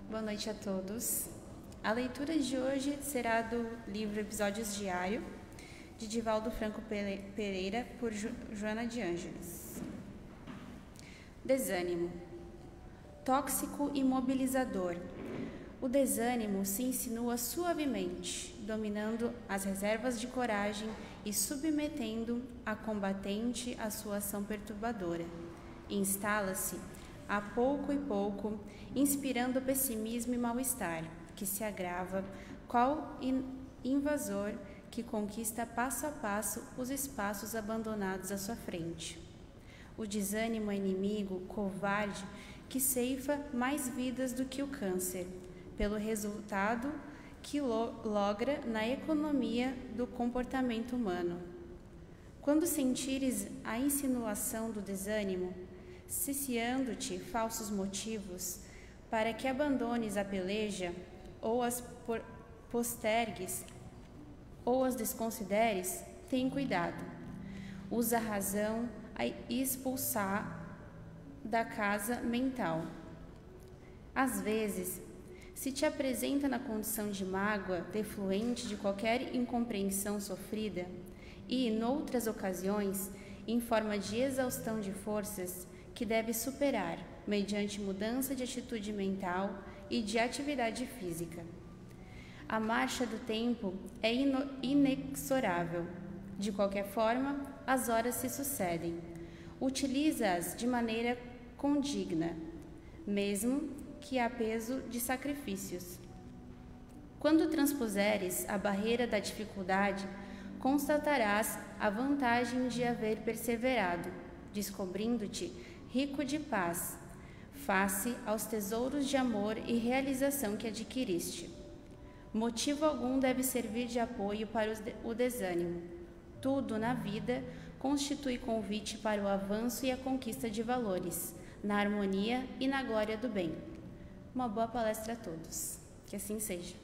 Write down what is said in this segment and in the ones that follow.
Boa noite a todos. A leitura de hoje será do livro Episódios Diário, de Divaldo Franco Pereira, por Joana de Ângeles. Desânimo. Tóxico e mobilizador. O desânimo se insinua suavemente, dominando as reservas de coragem e submetendo a combatente à sua ação perturbadora. Instala-se, a pouco e pouco, inspirando pessimismo e mal-estar, que se agrava, qual invasor que conquista passo a passo os espaços abandonados à sua frente. O desânimo é inimigo, covarde, que ceifa mais vidas do que o câncer, pelo resultado que logra na economia do comportamento humano. Quando sentires a insinuação do desânimo, ciciando-te falsos motivos para que abandones a peleja, ou as postergues, ou as desconsideres, tem cuidado. Usa a razão a expulsar da casa mental. Às vezes, se te apresenta na condição de mágoa defluente de qualquer incompreensão sofrida, e, noutras ocasiões, em forma de exaustão de forças que deve superar mediante mudança de atitude mental e de atividade física. A marcha do tempo é inexorável. De qualquer forma, as horas se sucedem. Utiliza-as de maneira condigna, mesmo que a peso de sacrifícios. Quando transpuseres a barreira da dificuldade, constatarás a vantagem de haver perseverado, descobrindo-te rico de paz, face aos tesouros de amor e realização que adquiriste. Motivo algum deve servir de apoio para o desânimo. Tudo na vida constitui convite para o avanço e a conquista de valores, na harmonia e na glória do bem. Uma boa palestra a todos. Que assim seja.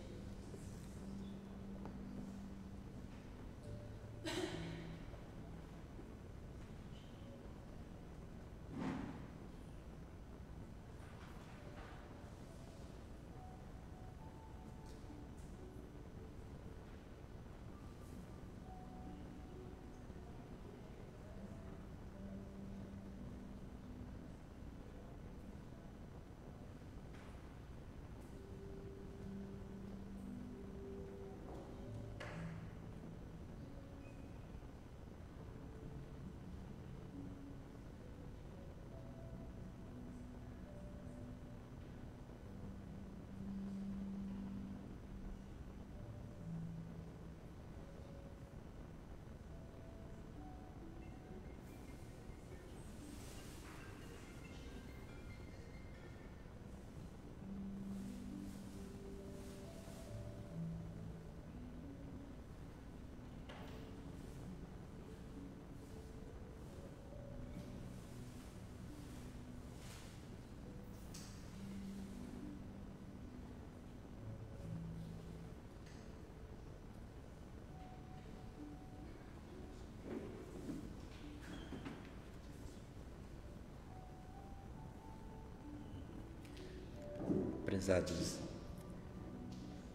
Prezados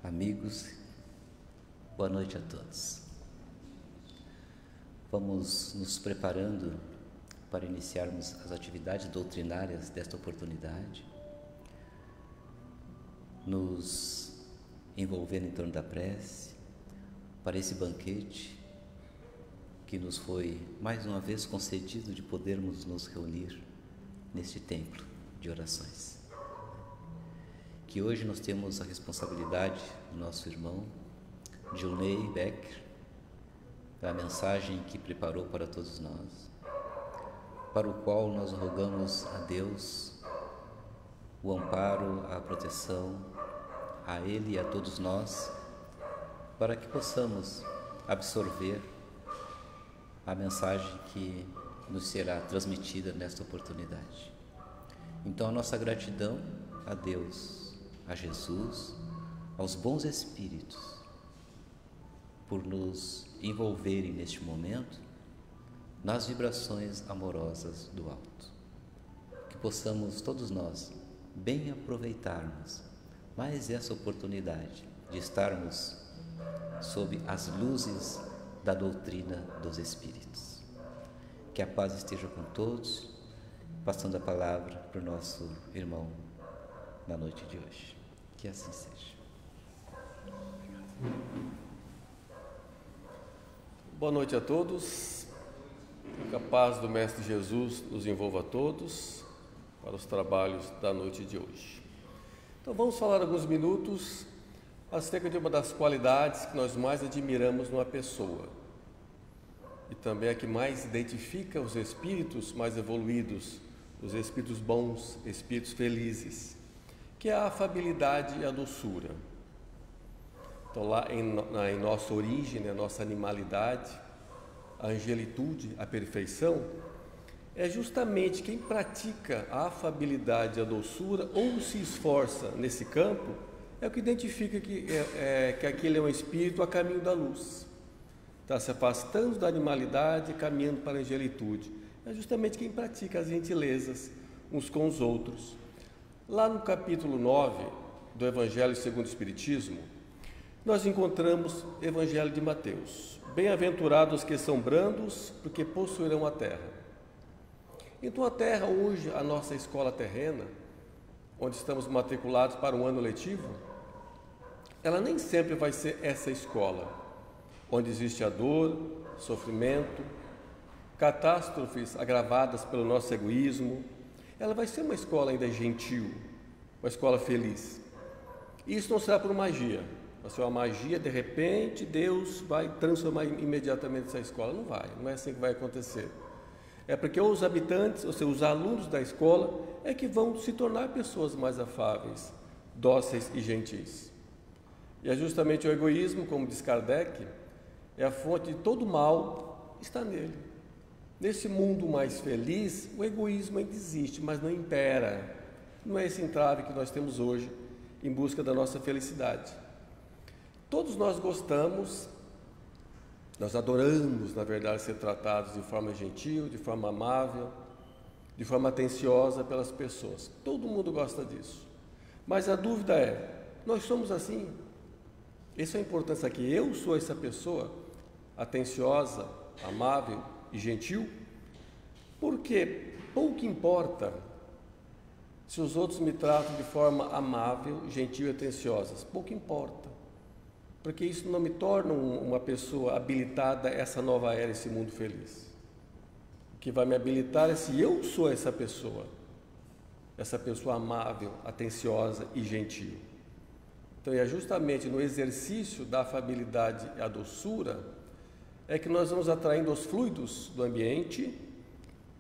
amigos, boa noite a todos. Vamos nos preparando para iniciarmos as atividades doutrinárias desta oportunidade, nos envolvendo em torno da prece, para esse banquete que nos foi mais uma vez concedido de podermos nos reunir neste templo de orações. Que hoje nós temos a responsabilidade do nosso irmão Dilney Becker, a mensagem que preparou para todos nós, para o qual nós rogamos a Deus o amparo, a proteção, a Ele e a todos nós, para que possamos absorver a mensagem que nos será transmitida nesta oportunidade. Então, a nossa gratidão a Deus, a Jesus, aos bons espíritos, por nos envolverem neste momento nas vibrações amorosas do alto. Que possamos todos nós bem aproveitarmos mais essa oportunidade de estarmos sob as luzes da doutrina dos Espíritos. Que a paz esteja com todos, passando a palavra para o nosso irmão na noite de hoje. Que assim seja. Boa noite a todos. Que a paz do Mestre Jesus nos envolva a todos para os trabalhos da noite de hoje. Então vamos falar alguns minutos acerca de uma das qualidades que nós mais admiramos numa pessoa e também a que mais identifica os espíritos mais evoluídos, os espíritos bons, espíritos felizes, que é a afabilidade e a doçura. Então lá em nossa origem, a nossa animalidade, a angelitude, a perfeição, é justamente quem pratica a afabilidade e a doçura ou se esforça nesse campo, é o que identifica que aquele é um espírito a caminho da luz. Está se afastando da animalidade e caminhando para a angelitude. É justamente quem pratica as gentilezas uns com os outros. Lá no capítulo 9 do Evangelho segundo o Espiritismo, nós encontramos o Evangelho de Mateus. Bem-aventurados que são brandos, porque possuirão a terra. Então a terra hoje, a nossa escola terrena, onde estamos matriculados para um ano letivo, ela nem sempre vai ser essa escola, onde existe a dor, sofrimento, catástrofes agravadas pelo nosso egoísmo. Ela vai ser uma escola ainda gentil, uma escola feliz. E isso não será por magia. Vai ser uma magia, de repente, Deus vai transformar imediatamente essa escola. Não é assim que vai acontecer. É porque os habitantes, ou seja, os alunos da escola, é que vão se tornar pessoas mais afáveis, dóceis e gentis. E é justamente o egoísmo, como diz Kardec, é a fonte de todo mal, está nele. Nesse mundo mais feliz, o egoísmo ainda existe, mas não impera. Não é esse entrave que nós temos hoje em busca da nossa felicidade. Todos nós gostamos, nós adoramos, na verdade, ser tratados de forma gentil, de forma amável, de forma atenciosa pelas pessoas. Todo mundo gosta disso. Mas a dúvida é, nós somos assim? Essa é a importância aqui. Eu sou essa pessoa atenciosa, amável e gentil? Porque pouco importa se os outros me tratam de forma amável, gentil e atenciosa. Pouco importa. Porque isso não me torna uma pessoa habilitada a essa nova era, esse mundo feliz. O que vai me habilitar é se eu sou essa pessoa amável, atenciosa e gentil. Então é justamente no exercício da afabilidade e a doçura é que nós vamos atraindo os fluidos do ambiente,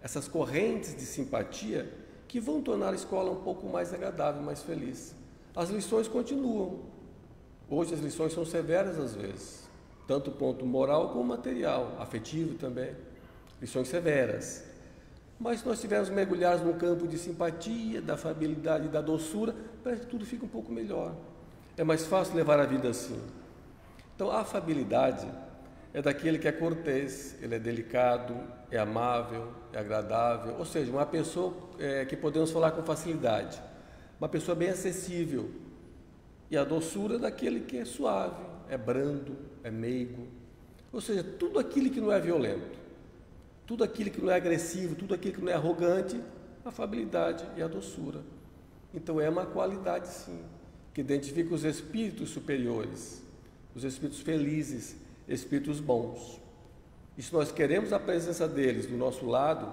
essas correntes de simpatia que vão tornar a escola um pouco mais agradável, mais feliz. As lições continuam. Hoje as lições são severas às vezes, tanto ponto moral como material, afetivo também, lições severas. Mas se nós estivermos mergulhados num campo de simpatia, da afabilidade e da doçura, parece que tudo fica um pouco melhor. É mais fácil levar a vida assim. Então a afabilidade é daquele que é cortês, ele é delicado, é amável, é agradável, ou seja, uma pessoa que podemos falar com facilidade, uma pessoa bem acessível. E a doçura daquele que é suave, é brando, é meigo. Ou seja, tudo aquilo que não é violento, tudo aquilo que não é agressivo, tudo aquilo que não é arrogante, a afabilidade e a doçura. Então é uma qualidade, sim, que identifica os espíritos superiores, os espíritos felizes, espíritos bons. E se nós queremos a presença deles do nosso lado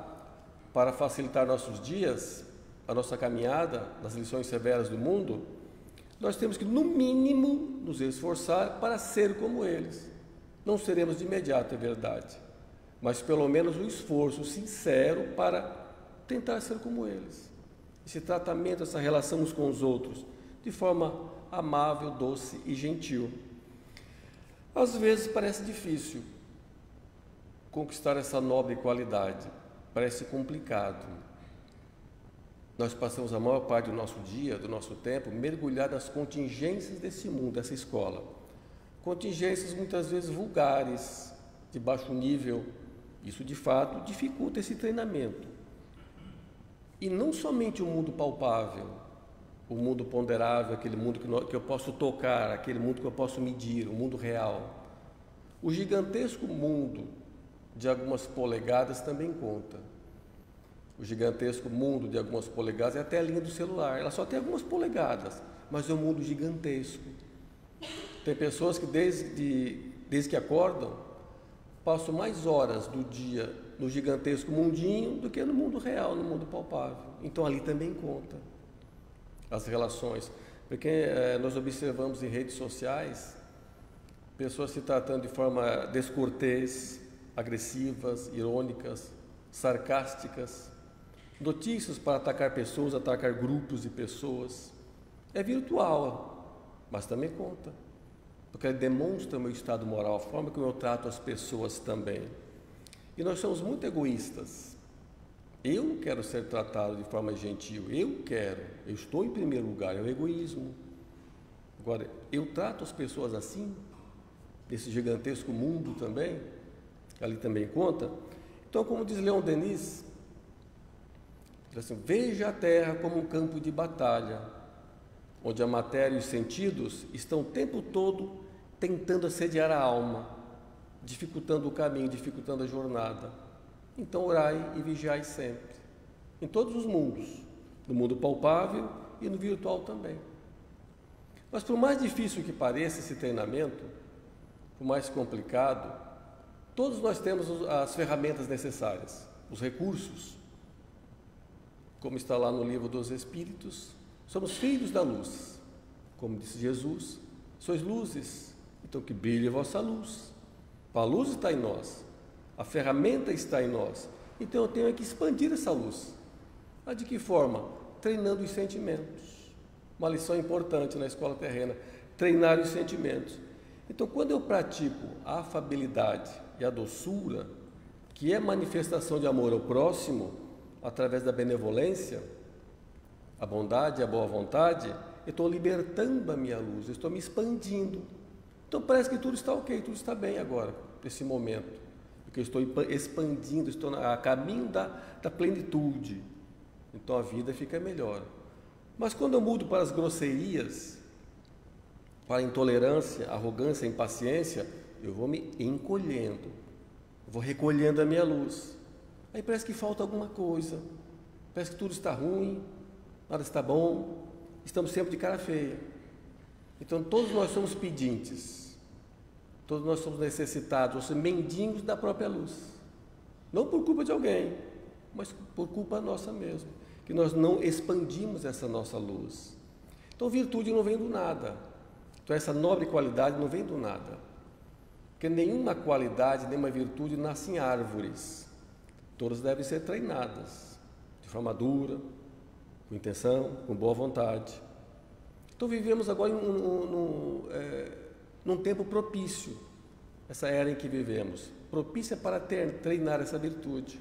para facilitar nossos dias, a nossa caminhada nas lições severas do mundo, nós temos que, no mínimo, nos esforçar para ser como eles. Não seremos de imediato, é verdade, mas pelo menos um esforço sincero para tentar ser como eles. Esse tratamento, essa relação uns com os outros, de forma amável, doce e gentil. Às vezes parece difícil conquistar essa nobre qualidade, parece complicado. Nós passamos a maior parte do nosso dia, do nosso tempo, mergulhado nas contingências desse mundo, dessa escola. Contingências muitas vezes vulgares, de baixo nível. Isso, de fato, dificulta esse treinamento. E não somente o mundo palpável, o mundo ponderável, aquele mundo que eu posso tocar, aquele mundo que eu posso medir, o mundo real. O gigantesco mundo de algumas polegadas também conta. O gigantesco mundo de algumas polegadas é até a linha do celular, ela só tem algumas polegadas, mas é um mundo gigantesco. Tem pessoas que desde que acordam, passam mais horas do dia no gigantesco mundinho do que no mundo real, no mundo palpável. Então ali também conta as relações, porque nós observamos em redes sociais pessoas se tratando de forma descortês, agressivas, irônicas, sarcásticas, notícias para atacar pessoas, atacar grupos de pessoas. É virtual, mas também conta, porque ele demonstra o meu estado moral, a forma como eu trato as pessoas também. E nós somos muito egoístas. Eu quero ser tratado de forma gentil, eu estou em primeiro lugar, é o egoísmo. Agora, eu trato as pessoas assim, nesse gigantesco mundo também, ali também conta. Então, como diz Leon Denis, diz assim, veja a Terra como um campo de batalha, onde a matéria e os sentidos estão o tempo todo tentando assediar a alma, dificultando o caminho, dificultando a jornada. Então orai e vigiai sempre, em todos os mundos, no mundo palpável e no virtual também. Mas por mais difícil que pareça esse treinamento, por mais complicado, todos nós temos as ferramentas necessárias, os recursos. Como está lá no livro dos Espíritos, somos filhos da luz. Como disse Jesus, sois luzes, então que brilhe a vossa luz. A luz está em nós, a ferramenta está em nós, então eu tenho que expandir essa luz. Mas de que forma? Treinando os sentimentos. Uma lição importante na escola terrena, treinar os sentimentos. Então, quando eu pratico a afabilidade e a doçura, que é manifestação de amor ao próximo, através da benevolência, a bondade e a boa vontade, eu estou libertando a minha luz, eu estou me expandindo. Então parece que tudo está ok, tudo está bem agora, nesse momento, porque eu estou expandindo, estou a caminho da plenitude. Então a vida fica melhor. Mas quando eu mudo para as grosserias, para a intolerância, arrogância, impaciência, eu vou me encolhendo, vou recolhendo a minha luz. Aí parece que falta alguma coisa, parece que tudo está ruim, nada está bom, estamos sempre de cara feia. Então todos nós somos pedintes, todos nós somos necessitados, nós somos mendigos da própria luz. Não por culpa de alguém, mas por culpa nossa mesmo, que nós não expandimos essa nossa luz. Então virtude não vem do nada, então essa nobre qualidade não vem do nada, porque nenhuma qualidade, nenhuma virtude nasce em árvores, todas devem ser treinadas, de forma dura, com intenção, com boa vontade. Então vivemos agora num tempo propício, essa era em que vivemos, propícia para treinar essa virtude.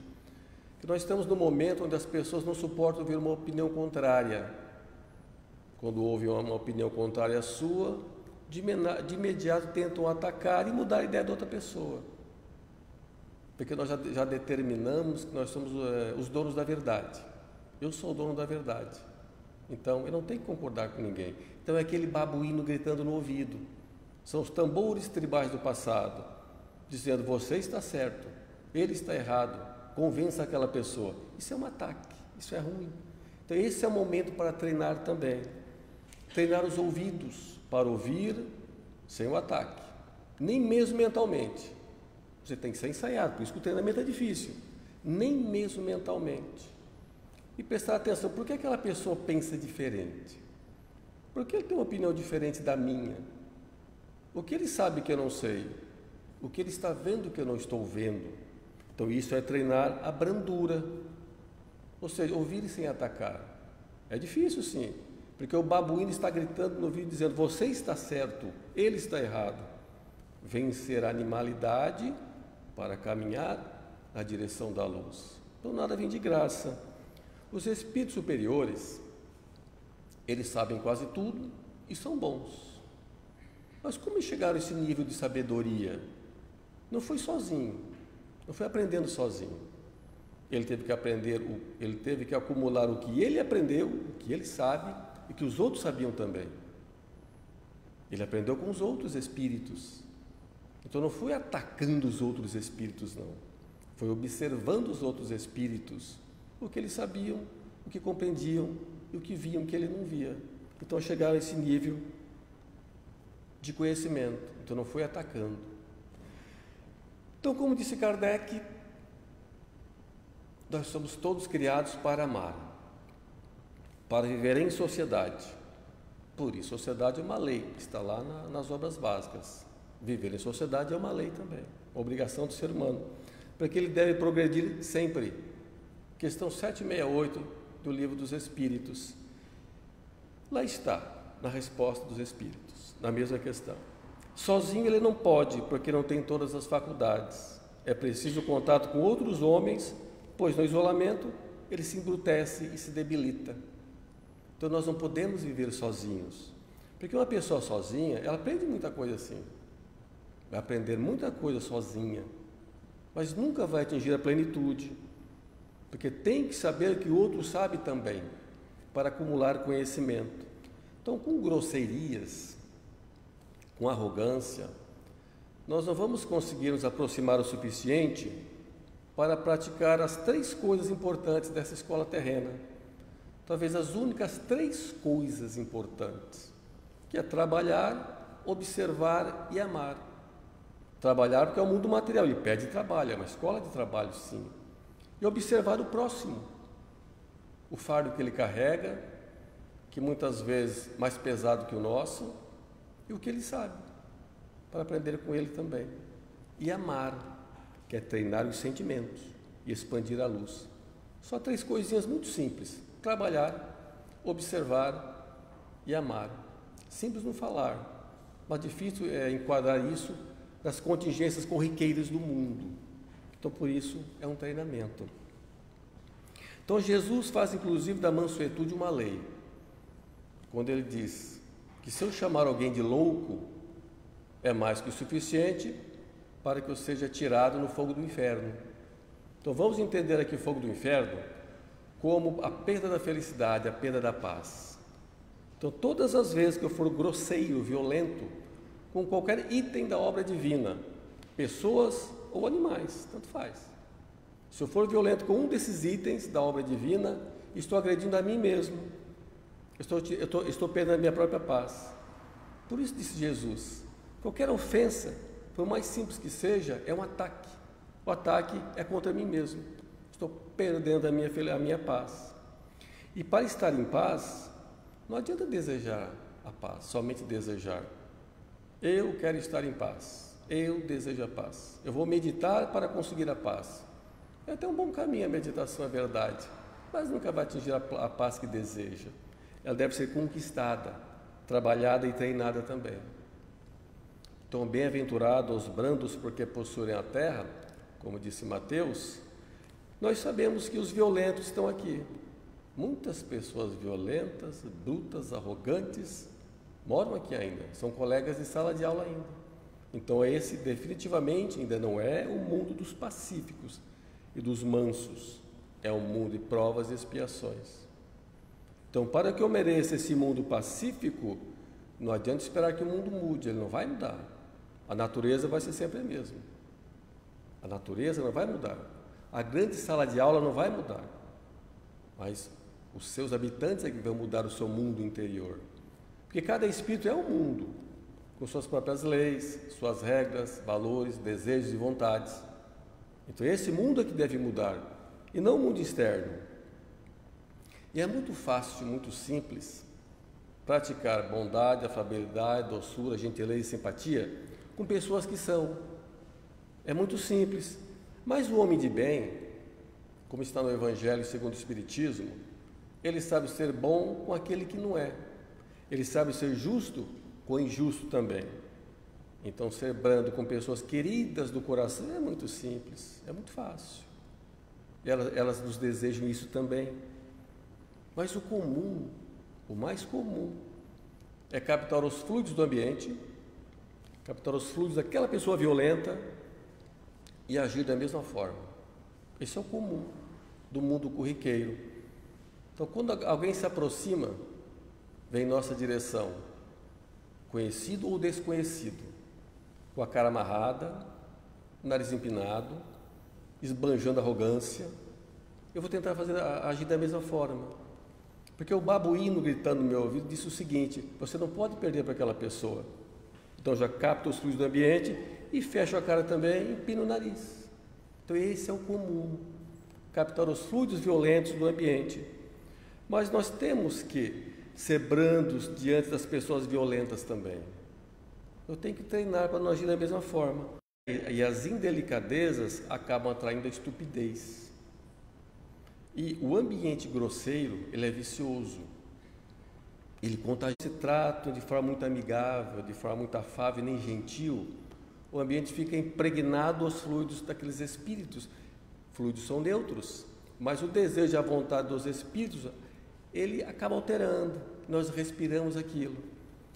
Que nós estamos no momento onde as pessoas não suportam ouvir uma opinião contrária. Quando ouvem uma opinião contrária à sua, de imediato tentam atacar e mudar a ideia da outra pessoa. Porque nós já determinamos que nós somos os donos da verdade. Eu sou o dono da verdade. Então, eu não tenho que concordar com ninguém. Então, é aquele babuíno gritando no ouvido. São os tambores tribais do passado, dizendo, você está certo, ele está errado, convença aquela pessoa. Isso é um ataque, isso é ruim. Então, esse é o momento para treinar também. Treinar os ouvidos para ouvir sem o ataque. Nem mesmo mentalmente. Você tem que ser ensaiado, por isso que o treinamento é difícil. Nem mesmo mentalmente. E prestar atenção, por que aquela pessoa pensa diferente? Por que ele tem uma opinião diferente da minha? O que ele sabe que eu não sei? O que ele está vendo que eu não estou vendo? Então isso é treinar a brandura. Ou seja, ouvir sem atacar. É difícil sim, porque o babuíno está gritando no ouvido dizendo, você está certo, ele está errado. Vencer a animalidade para caminhar na direção da luz. Então nada vem de graça. Os espíritos superiores, eles sabem quase tudo e são bons. Mas como chegaram a esse nível de sabedoria? Não foi sozinho, não foi aprendendo sozinho. Ele teve que aprender, ele teve que acumular o que ele aprendeu, o que ele sabe, e que os outros sabiam também. Ele aprendeu com os outros espíritos. Então não foi atacando os outros espíritos, não. Foi observando os outros espíritos, o que eles sabiam, o que compreendiam e o que viam que ele não via. Então chegaram a esse nível de conhecimento. Então não foi atacando. Então, como disse Kardec, nós somos todos criados para amar, para viver em sociedade. Por isso, sociedade é uma lei, está lá nas obras básicas. Viver em sociedade é uma lei também, uma obrigação do ser humano, porque ele deve progredir sempre. Questão 768 do Livro dos Espíritos. Lá está, na resposta dos Espíritos, na mesma questão. Sozinho ele não pode, porque não tem todas as faculdades. É preciso contato com outros homens, pois no isolamento ele se embrutece e se debilita. Então nós não podemos viver sozinhos, porque uma pessoa sozinha, ela aprende muita coisa assim, vai aprender muita coisa sozinha, mas nunca vai atingir a plenitude, porque tem que saber que o outro sabe também, para acumular conhecimento. Então, com grosseirias, com arrogância, nós não vamos conseguir nos aproximar o suficiente para praticar as 3 coisas importantes dessa escola terrena. Talvez as únicas 3 coisas importantes, que é trabalhar, observar e amar. Trabalhar porque é o mundo material, ele pede trabalho, é uma escola de trabalho, sim. E observar o próximo, o fardo que ele carrega, que muitas vezes é mais pesado que o nosso, e o que ele sabe, para aprender com ele também. E amar, que é treinar os sentimentos e expandir a luz. Só 3 coisinhas muito simples: trabalhar, observar e amar. Simples no falar, mas difícil é enquadrar isso nas contingências corriqueiras do mundo. Então, por isso, é um treinamento. Então, Jesus faz, inclusive, da mansuetude uma lei. Quando ele diz que se eu chamar alguém de louco, é mais que o suficiente para que eu seja tirado no fogo do inferno. Então, vamos entender aqui o fogo do inferno como a perda da felicidade, a perda da paz. Então, todas as vezes que eu for grosseiro, violento, com qualquer item da obra divina, pessoas ou animais, tanto faz. Se eu for violento com um desses itens da obra divina, estou agredindo a mim mesmo. Estou perdendo a minha própria paz. Por isso disse Jesus, qualquer ofensa, por mais simples que seja, é um ataque. O ataque é contra mim mesmo. Estou perdendo a minha paz. E para estar em paz, não adianta desejar a paz, somente desejar. Eu quero estar em paz. Eu desejo a paz. Eu vou meditar para conseguir a paz. É até um bom caminho a meditação, é verdade, mas nunca vai atingir a paz que deseja. Ela deve ser conquistada, trabalhada e treinada também. Então, bem-aventurados os brandos, porque possuem a terra, como disse Mateus. Nós sabemos que os violentos estão aqui. Muitas pessoas violentas, brutas, arrogantes, moram aqui ainda, são colegas de sala de aula ainda. Então, esse definitivamente ainda não é o mundo dos pacíficos e dos mansos, é um mundo de provas e expiações. Então, para que eu mereça esse mundo pacífico, não adianta esperar que o mundo mude, ele não vai mudar. A natureza vai ser sempre a mesma. A natureza não vai mudar. A grande sala de aula não vai mudar. Mas os seus habitantes é que vão mudar o seu mundo interior. Porque cada espírito é um mundo, com suas próprias leis, suas regras, valores, desejos e vontades. Então, esse mundo é que deve mudar, e não o mundo externo. E é muito fácil, muito simples, praticar bondade, afabilidade, doçura, gentileza e simpatia com pessoas que são. É muito simples. Mas o homem de bem, como está no Evangelho segundo o Espiritismo, ele sabe ser bom com aquele que não é. Ele sabe ser justo com o injusto também. Então, ser brando com pessoas queridas do coração é muito simples, é muito fácil. Elas nos desejam isso também. Mas o comum, o mais comum, é captar os fluidos do ambiente, captar os fluidos daquela pessoa violenta e agir da mesma forma. Esse é o comum do mundo corriqueiro. Então, quando alguém se aproxima vem em nossa direção, conhecido ou desconhecido, com a cara amarrada, nariz empinado, esbanjando arrogância, eu vou tentar agir da mesma forma. Porque o babuíno gritando no meu ouvido disse o seguinte: você não pode perder para aquela pessoa. Então já capta os fluidos do ambiente e fecha a cara também e empina o nariz. Então esse é o comum, captar os fluidos violentos do ambiente. Mas nós temos que ser brandos diante das pessoas violentas também. Eu tenho que treinar para não agir da mesma forma. E as indelicadezas acabam atraindo a estupidez. E o ambiente grosseiro, ele é vicioso. Ele contagia. Se trata de forma muito amigável, de forma muito afável e nem gentil, o ambiente fica impregnado aos fluidos daqueles espíritos. Fluidos são neutros, mas o desejo e a vontade dos espíritos, ele acaba alterando. Nós respiramos aquilo.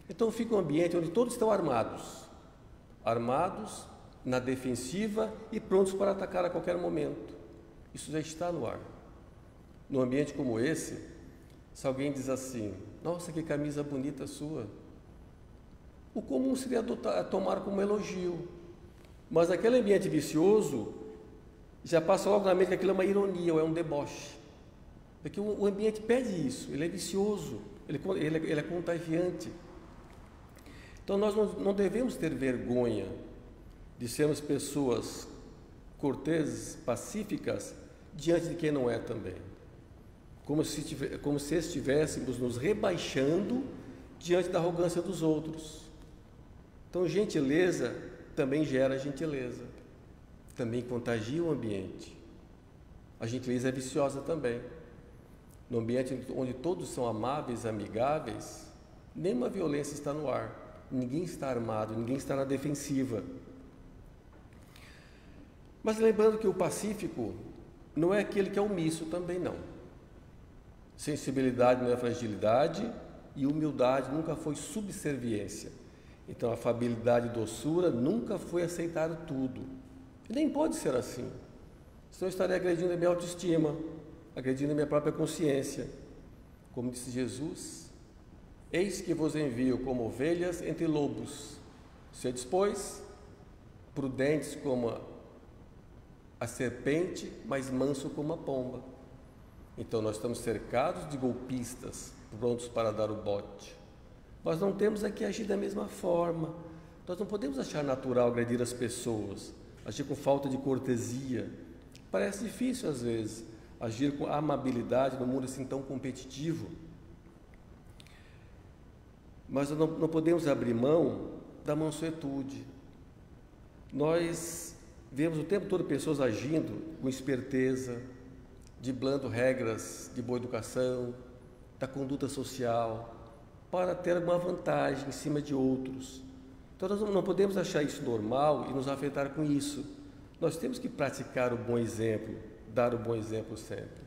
Então fica um ambiente onde todos estão armados, na defensiva e prontos para atacar a qualquer momento. Isso já está no ar. Num ambiente como esse, se alguém diz assim: nossa, que camisa bonita sua, o comum seria tomar como elogio. Mas aquele ambiente vicioso já passa logo na mente que aquilo é uma ironia ou é um deboche. Porque o ambiente pede isso, ele é vicioso, ele é contagiante. Então nós não devemos ter vergonha de sermos pessoas corteses, pacíficas, diante de quem não é também. Como se estivéssemos nos rebaixando diante da arrogância dos outros. Então, gentileza também gera gentileza, também contagia o ambiente. A gentileza é viciosa também. No ambiente onde todos são amáveis, amigáveis, nenhuma violência está no ar, ninguém está armado, ninguém está na defensiva. Mas lembrando que o pacífico não é aquele que é omisso também não. Sensibilidade não é fragilidade e humildade nunca foi subserviência. Então, afabilidade e doçura nunca foi aceitar tudo. E nem pode ser assim. Senão eu estarei agredindo a minha autoestima, agredindo a minha própria consciência. Como disse Jesus: eis que vos envio como ovelhas entre lobos. Sedes, pois, prudentes como a serpente, mas manso como a pomba. Então nós estamos cercados de golpistas, prontos para dar o bote. Nós não temos aqui agir da mesma forma. Nós não podemos achar natural agredir as pessoas, agir com falta de cortesia. Parece difícil às vezes, agir com amabilidade num mundo assim tão competitivo. Mas nós não podemos abrir mão da mansuetude. Nós vemos o tempo todo pessoas agindo com esperteza, driblando regras de boa educação, da conduta social, para ter alguma vantagem em cima de outros. Então nós não podemos achar isso normal e nos afetar com isso. Nós temos que praticar o bom exemplo, dar o bom exemplo sempre.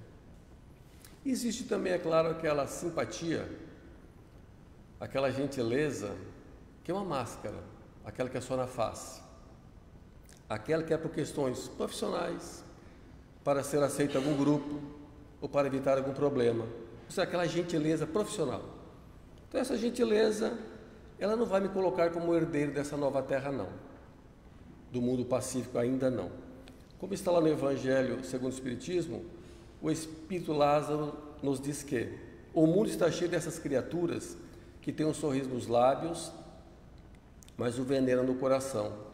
Existe também, é claro, aquela simpatia, aquela gentileza, que é uma máscara, aquela que é só na face, aquela que é por questões profissionais, para ser aceito em algum grupo ou para evitar algum problema. Isso é aquela gentileza profissional. Então essa gentileza, ela não vai me colocar como herdeiro dessa nova terra não, do mundo pacífico ainda não. Como está lá no Evangelho segundo o Espiritismo, o Espírito Lázaro nos diz que o mundo está cheio dessas criaturas que têm um sorriso nos lábios, mas o veneno no coração.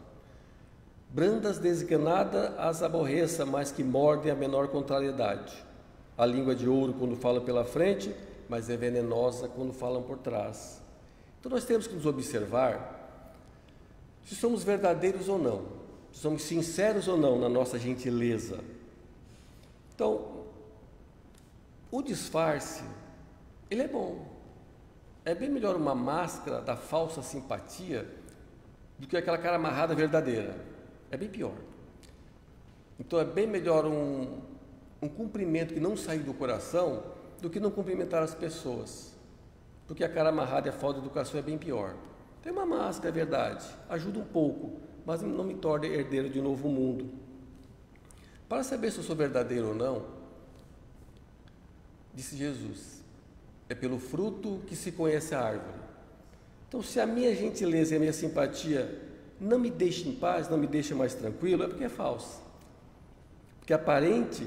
Brandas desde que nada as aborreça, mas que mordem a menor contrariedade. A língua de ouro quando fala pela frente, mas é venenosa quando falam por trás. Então nós temos que nos observar se somos verdadeiros ou não, se somos sinceros ou não na nossa gentileza. Então, o disfarce, ele é bom. É bem melhor uma máscara da falsa simpatia do que aquela cara amarrada verdadeira. É bem pior. Então é bem melhor um cumprimento que não sair do coração do que não cumprimentar as pessoas. Porque a cara amarrada e a falta de educação é bem pior. Tem uma máscara, é verdade, ajuda um pouco, mas não me torna herdeiro de um novo mundo. Para saber se eu sou verdadeiro ou não, disse Jesus: é pelo fruto que se conhece a árvore. Então, se a minha gentileza e a minha simpatia não me deixam em paz, não me deixam mais tranquilo, é porque é falsa. Porque a aparente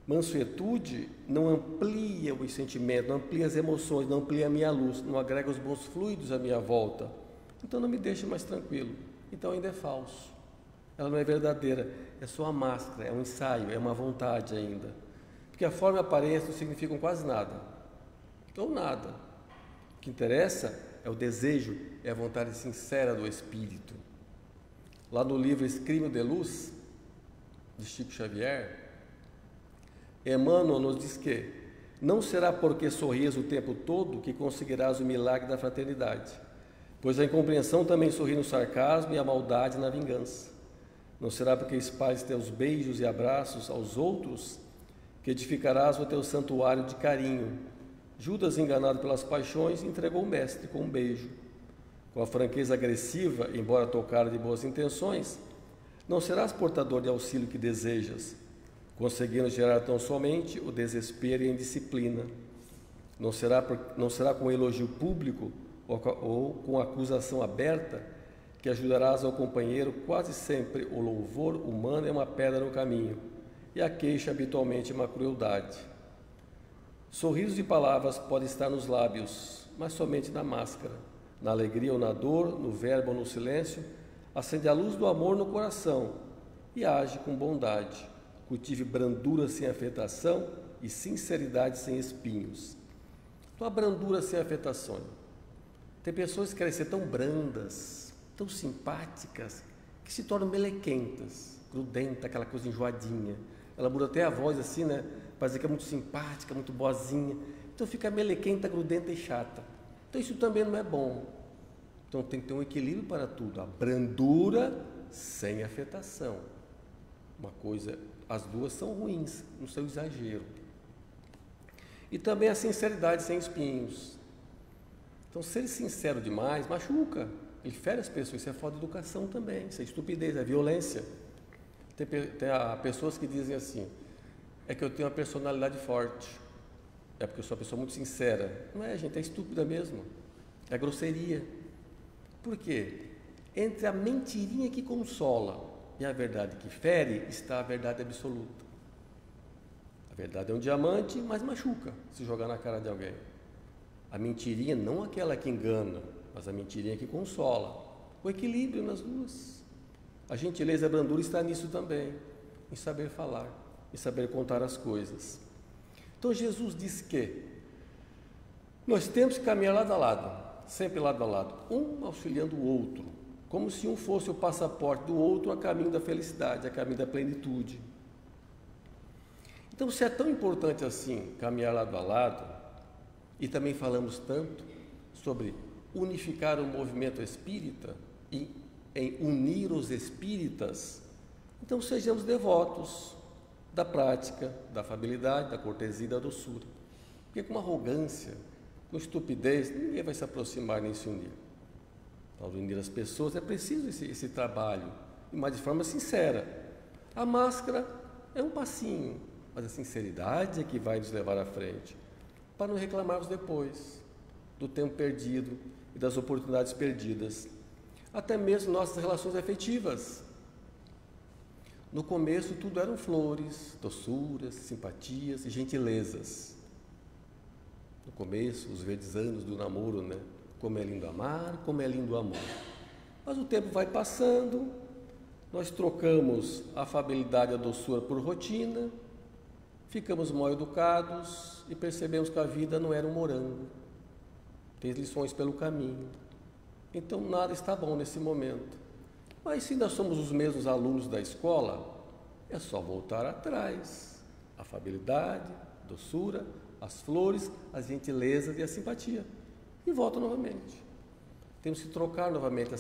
mansuetude não amplia os sentimentos, não amplia as emoções, não amplia a minha luz, não agrega os bons fluidos à minha volta. Então não me deixa mais tranquilo. Então ainda é falso. Ela não é verdadeira, é só uma máscara, é um ensaio, é uma vontade ainda. Porque a forma e a aparência não significam quase nada. Ou nada. O que interessa é o desejo, é a vontade sincera do Espírito. Lá no livro Escrimo de Luz, de Chico Xavier, Emmanuel nos diz que não será porque sorris o tempo todo que conseguirás o milagre da fraternidade, pois a incompreensão também sorri no sarcasmo e a maldade na vingança. Não será porque espalhes teus beijos e abraços aos outros que edificarás o teu santuário de carinho. Judas, enganado pelas paixões, entregou o mestre com um beijo. Com a franqueza agressiva, embora tocada de boas intenções, não serás portador de auxílio que desejas, conseguindo gerar tão somente o desespero e a indisciplina. Não será com elogio público ou com acusação aberta que ajudarás ao companheiro. Quase sempre o louvor humano é uma pedra no caminho e a queixa habitualmente é uma crueldade. Sorrisos e palavras podem estar nos lábios, mas somente na máscara. Na alegria ou na dor, no verbo ou no silêncio, acende a luz do amor no coração e age com bondade. Cultive brandura sem afetação e sinceridade sem espinhos. Então, a brandura sem afetação. Tem pessoas que querem ser tão brandas, tão simpáticas, que se tornam melequentas, grudenta, aquela coisa enjoadinha. Ela muda até a voz assim, né? Parece que é muito simpática, muito boazinha. Então fica melequenta, grudenta e chata. Então isso também não é bom. Então tem que ter um equilíbrio para tudo. A brandura sem afetação. Uma coisa, as duas são ruins, no seu exagero. E também a sinceridade sem espinhos. Então ser sincero demais machuca, ele fere as pessoas. Isso é falta de educação também, isso é estupidez, é violência. Tem pessoas que dizem assim: é que eu tenho uma personalidade forte, é porque eu sou uma pessoa muito sincera. Não é, gente, é estúpida mesmo, é grosseria. Por quê? Entre a mentirinha que consola e a verdade que fere, está a verdade absoluta. A verdade é um diamante, mas machuca se jogar na cara de alguém. A mentirinha, não aquela que engana, mas a mentirinha que consola. O equilíbrio nas duas. A gentileza e a brandura está nisso também, em saber falar, em saber contar as coisas. Então Jesus disse que nós temos que caminhar lado a lado, sempre lado a lado, um auxiliando o outro, como se um fosse o passaporte do outro a caminho da felicidade, a caminho da plenitude. Então, se é tão importante assim caminhar lado a lado, e também falamos tanto sobre unificar o movimento espírita e em unir os espíritas, então sejamos devotos da prática, da afabilidade, da cortesia e da doçura. Porque com arrogância, com estupidez, ninguém vai se aproximar nem se unir. Para unir as pessoas é preciso esse trabalho, mas de forma sincera. A máscara é um passinho, mas a sinceridade é que vai nos levar à frente, para não reclamarmos depois do tempo perdido e das oportunidades perdidas. Até mesmo nossas relações afetivas. No começo tudo eram flores, doçuras, simpatias e gentilezas. No começo, os verdes anos do namoro, né? Como é lindo amar, como é lindo o amor. Mas o tempo vai passando, nós trocamos a afabilidade e a doçura por rotina, ficamos mal educados e percebemos que a vida não era um morango. Tem lições pelo caminho. Então nada está bom nesse momento. Mas se ainda somos os mesmos alunos da escola, é só voltar atrás. A afabilidade, doçura, as flores, as gentilezas e a simpatia. E volta novamente. Temos que trocar novamente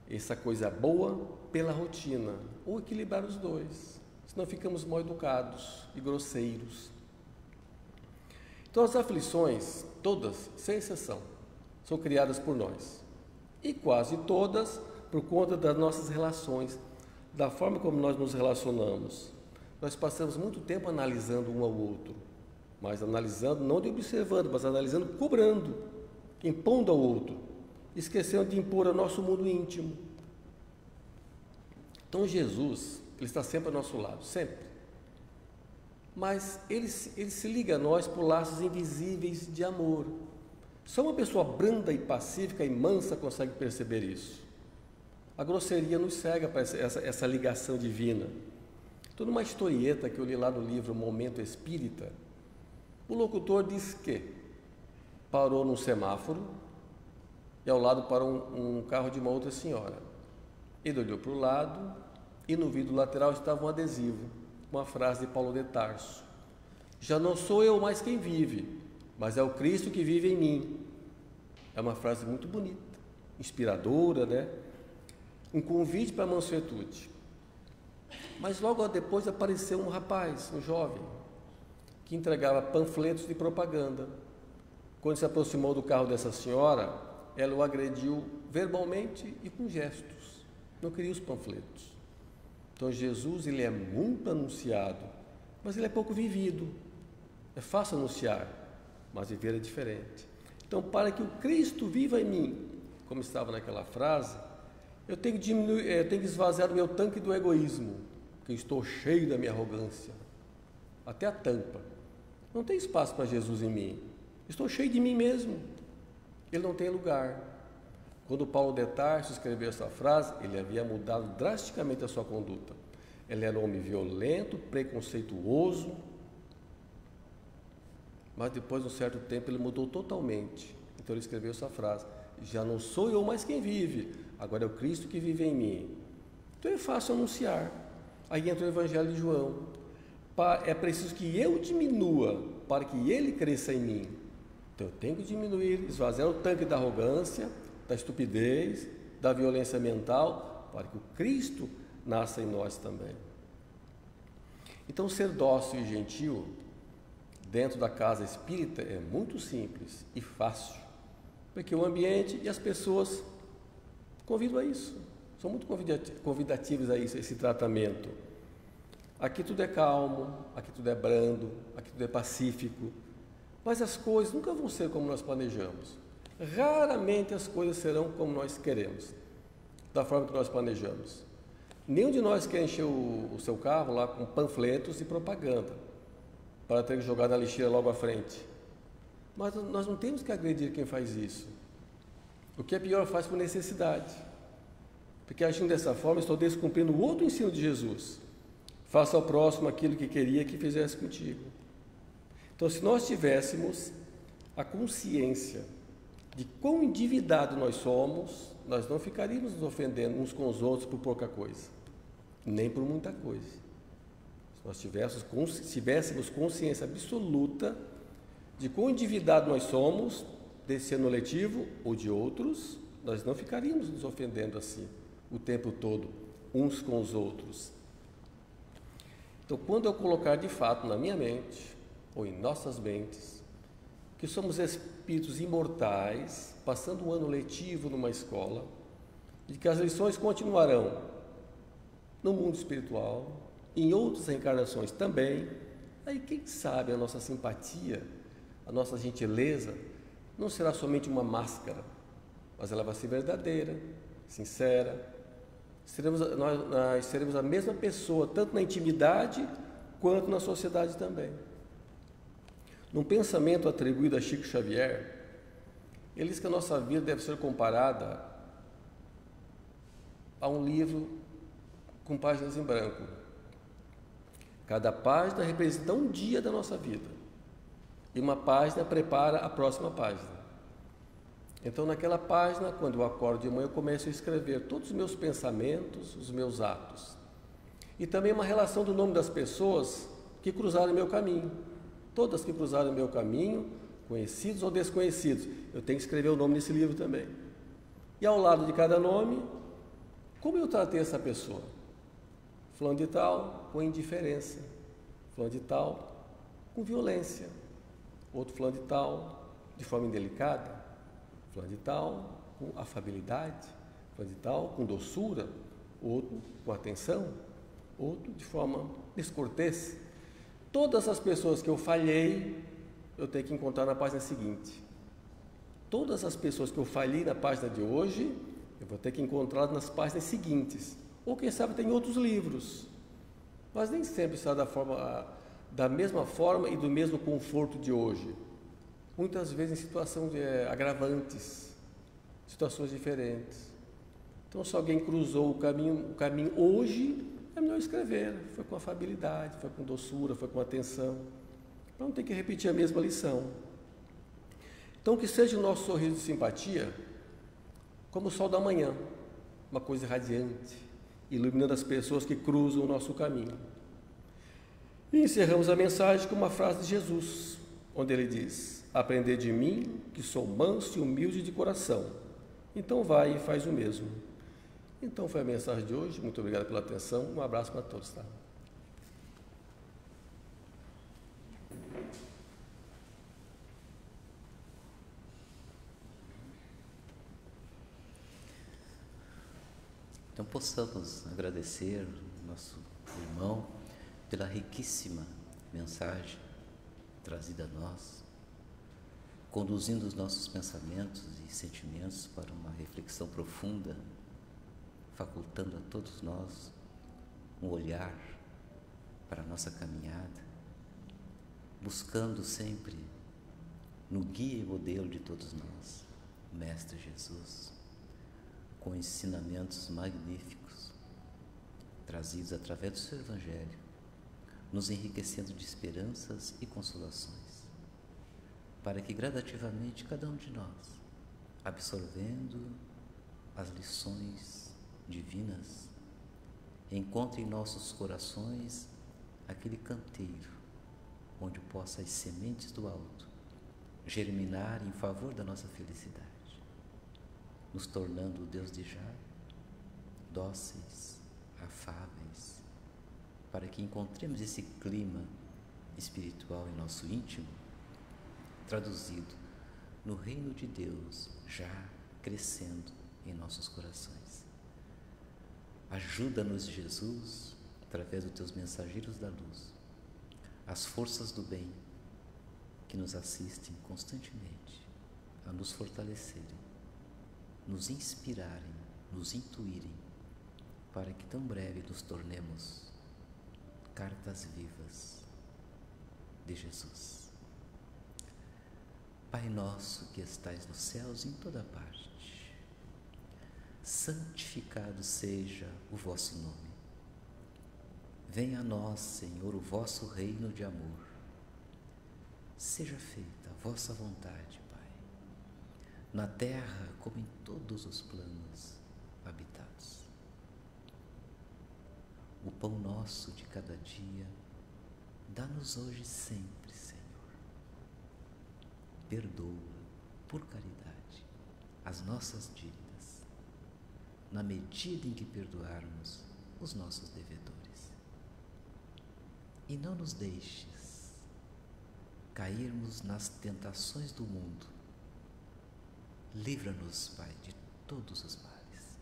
essa coisa boa pela rotina, ou equilibrar os dois. Senão ficamos mal educados e grosseiros. Então as aflições, todas, sem exceção, são criadas por nós. E quase todas por conta das nossas relações, da forma como nós nos relacionamos. Nós passamos muito tempo analisando um ao outro, mas analisando, não de observando, mas analisando, cobrando, impondo ao outro, esquecendo de impor ao nosso mundo íntimo. Então Jesus, Ele está sempre ao nosso lado, sempre. Mas ele se liga a nós por laços invisíveis de amor. Só uma pessoa branda e pacífica e mansa consegue perceber isso. A grosseria nos cega para essa ligação divina. Estou numa historieta que eu li lá no livro Momento Espírita. O locutor diz que parou num semáforo e ao lado parou um carro de uma outra senhora. Ele olhou para o lado e no vidro lateral estava um adesivo, uma frase de Paulo de Tarso: já não sou eu mais quem vive, mas é o Cristo que vive em mim. É uma frase muito bonita, inspiradora, né? Um convite para a mansuetude. Mas logo depois apareceu um rapaz, um jovem, que entregava panfletos de propaganda. Quando se aproximou do carro dessa senhora, ela o agrediu verbalmente e com gestos. Não queria os panfletos. Então Jesus, ele é muito anunciado, mas ele é pouco vivido. É fácil anunciar, mas viver é diferente. Então, para que o Cristo viva em mim, como estava naquela frase, eu tenho que diminuir, eu tenho que esvaziar o meu tanque do egoísmo, que eu estou cheio da minha arrogância, até a tampa. Não tem espaço para Jesus em mim. Estou cheio de mim mesmo. Ele não tem lugar. Quando Paulo de Tarso escreveu essa frase, ele havia mudado drasticamente a sua conduta. Ele era um homem violento, preconceituoso, mas depois de um certo tempo ele mudou totalmente. Então ele escreveu essa frase: já não sou eu mais quem vive, agora é o Cristo que vive em mim. Então é fácil anunciar. Aí entra o Evangelho de João: é preciso que eu diminua para que ele cresça em mim. Então eu tenho que diminuir, esvaziar o tanque da arrogância, da estupidez, da violência mental, para que o Cristo nasça em nós também. Então ser dócil e gentil dentro da casa espírita é muito simples e fácil, porque o ambiente e as pessoas convidam a isso, são muito convidativos a isso, a esse tratamento. Aqui tudo é calmo, aqui tudo é brando, aqui tudo é pacífico, mas as coisas nunca vão ser como nós planejamos. Raramente as coisas serão como nós queremos, da forma que nós planejamos. Nenhum de nós quer encher o seu carro lá com panfletos e propaganda, para ter que jogar na lixeira logo à frente. Mas nós não temos que agredir quem faz isso. O que é pior, faz por necessidade. Porque agindo dessa forma, estou descumprindo o outro ensino de Jesus: faça ao próximo aquilo que queria que fizesse contigo. Então, se nós tivéssemos a consciência de quão endividado nós somos, nós não ficaríamos nos ofendendo uns com os outros por pouca coisa, nem por muita coisa. Se nós tivéssemos consciência absoluta de quão endividado nós somos, desse ano letivo ou de outros, nós não ficaríamos nos ofendendo assim o tempo todo, uns com os outros. Então, quando eu colocar de fato na minha mente, ou em nossas mentes, que somos espíritos imortais, passando um ano letivo numa escola, e que as lições continuarão no mundo espiritual, em outras reencarnações também, aí quem sabe a nossa simpatia, a nossa gentileza, não será somente uma máscara, mas ela vai ser verdadeira, sincera. Nós seremos a mesma pessoa, tanto na intimidade quanto na sociedade também. Num pensamento atribuído a Chico Xavier, ele diz que a nossa vida deve ser comparada a um livro com páginas em branco. Cada página representa um dia da nossa vida e uma página prepara a próxima página. Então, naquela página, quando eu acordo de manhã, eu começo a escrever todos os meus pensamentos, os meus atos. E também uma relação do nome das pessoas que cruzaram meu caminho. Todas que cruzaram meu caminho, conhecidos ou desconhecidos, eu tenho que escrever o nome nesse livro também. E ao lado de cada nome, como eu tratei essa pessoa? Fulano de tal, com indiferença. Fulano de tal, com violência. Outro fulano de tal, de forma indelicada. Fulano de tal, com afabilidade. Fulano de tal, com doçura. Outro com atenção. Outro de forma descortês. Todas as pessoas que eu falhei, eu tenho que encontrar na página seguinte. Todas as pessoas que eu falei na página de hoje, eu vou ter que encontrar nas páginas seguintes. Ou quem sabe tem outros livros. Mas nem sempre será da mesma forma e do mesmo conforto de hoje. Muitas vezes em situações agravantes, situações diferentes. Então, se alguém cruzou o caminho hoje, é melhor escrever. Foi com afabilidade, foi com doçura, foi com atenção. Para não ter que repetir a mesma lição. Então, que seja o nosso sorriso de simpatia como o sol da manhã, uma coisa radiante, iluminando as pessoas que cruzam o nosso caminho. E encerramos a mensagem com uma frase de Jesus, onde ele diz: aprendei de mim, que sou manso e humilde de coração. Então vai e faz o mesmo. Então foi a mensagem de hoje. Muito obrigado pela atenção. Um abraço para todos. Tá? Então possamos agradecer ao nosso irmão pela riquíssima mensagem trazida a nós, conduzindo os nossos pensamentos e sentimentos para uma reflexão profunda, facultando a todos nós um olhar para a nossa caminhada, buscando sempre no guia e modelo de todos nós, o Mestre Jesus, com ensinamentos magníficos, trazidos através do seu Evangelho, nos enriquecendo de esperanças e consolações, para que gradativamente cada um de nós, absorvendo as lições divinas, encontre em nossos corações aquele canteiro onde possa as sementes do alto germinar em favor da nossa felicidade, nos tornando o Deus de já, dóceis, afáveis, para que encontremos esse clima espiritual em nosso íntimo, traduzido no reino de Deus já crescendo em nossos corações. Ajuda-nos, Jesus, através dos teus mensageiros da luz, as forças do bem que nos assistem constantemente a nos fortalecerem, nos inspirarem, nos intuírem, para que tão breve nos tornemos cartas vivas de Jesus. Pai nosso que estais nos céus em toda parte, santificado seja o vosso nome. Venha a nós, Senhor, o vosso reino de amor. Seja feita a vossa vontade, Pai, na terra como em todos os planos habitados. O pão nosso de cada dia, dá-nos hoje sempre, Senhor. Perdoa, por caridade, as nossas dívidas, na medida em que perdoarmos os nossos devedores. E não nos deixes cairmos nas tentações do mundo. Livra-nos, Pai, de todos os males,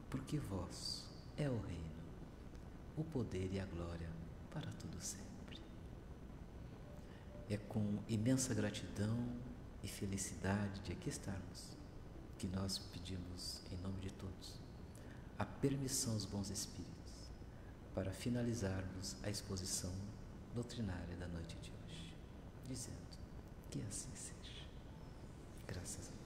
porque vosso é o reino, o poder e a glória para todo sempre. É com imensa gratidão e felicidade de aqui estarmos que nós pedimos, em nome de todos, a permissão aos bons espíritos para finalizarmos a exposição doutrinária da noite de hoje, dizendo que assim seja. Graças a Deus.